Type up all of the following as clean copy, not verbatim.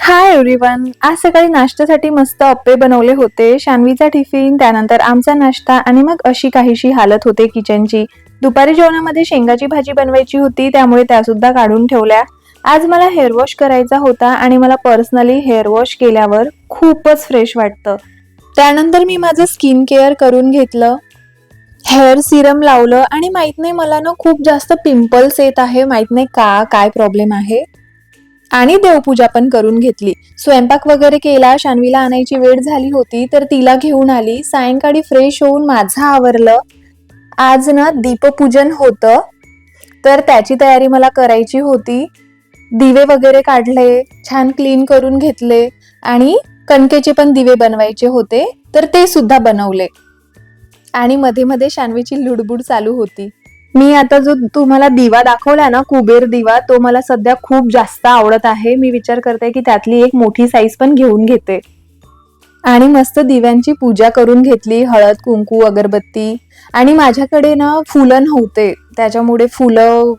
Hi everyone. आज सकाळी नाश्त्यासाठी मस्त अप्पे बनवले होते. शान्वीचा टिफिन, त्यानंतर आमचा नाश्ता आणि मग अशी काहीशी हालत होते किचनची. दुपारी जेवणामध्ये शेंगाची भाजी बनवायची होती, त्यामुळे त्या सुद्धा काढून ठेवल्या. आज मला हेअर वॉश करायचा होता आणि मला पर्सनली हेअर वॉश केल्यावर खूपच फ्रेश वाटतं. त्यानंतर मी माझं स्किन केअर करून घेतलं, हेअर सिरम लावलं आणि माहित नाही मला ना खूप जास्त पिंपल्स येत आहे. माहित नाही काय प्रॉब्लेम आहे. आणि देवपूजा पण करून घेतली. स्वयंपाक वगैरे केला. शान्वीला आणायची वेळ झाली होती तर तिला घेऊन आली. सायंकाळी फ्रेश होऊन माझं आवरलं. आज ना दीपपूजन होतं, तर त्याची तयारी मला करायची होती. दिवे वगैरे काढले, छान क्लीन करून घेतले आणि कणकेचे पण दिवे बनवायचे होते, तर ते सुद्धा बनवले. आणि मध्ये मध्ये शान्वीची लुडबुड चालू होती. मी आता जो तुम्हाला दिवा दाखवला ना, कुबेर दिवा, तो मला सध्या खूप जास्त आवडत आहे. मी विचार करते की त्यातली एक मोठी साईज पण घेऊन घेते. आणि मस्त दिव्यांची पूजा करून घेतली. हळद, कुंकू, अगरबत्ती. आणि माझ्याकडे ना फुलं नव्हते, त्याच्यामुळे फुलं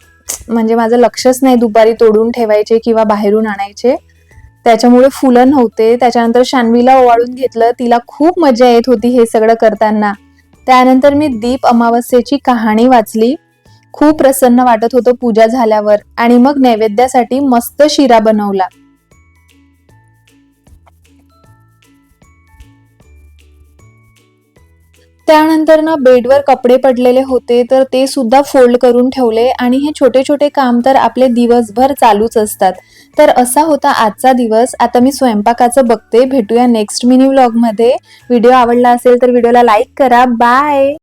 म्हणजे माझं लक्षच नाही दुपारी तोडून ठेवायचे किंवा बाहेरून आणायचे. त्याच्यामुळे फुलं नव्हते. त्याच्यानंतर शान्वीला ओवाळून घेतलं. तिला खूप मजा येत होती हे सगळं करताना. त्यानंतर मी दीप अमावस्येची कहाणी वाचली. खूप प्रसन्न वाटत होतं पूजा झाल्यावर. आणि मग नैवेद्यासाठी मस्त शिरा बनवला. त्यानंतर ना बेडवर कपडे पडलेले होते, तर ते सुद्धा फोल्ड करून ठेवले. आणि हे छोटे छोटे काम तर आपले दिवसभर चालूच असतात. तर असा होता आजचा दिवस. आता मी स्वयंपाकाचं बघते. भेटूया नेक्स्ट मिनी व्लॉग मध्ये. व्हिडिओ आवडला असेल तर व्हिडिओला लाईक करा. बाय.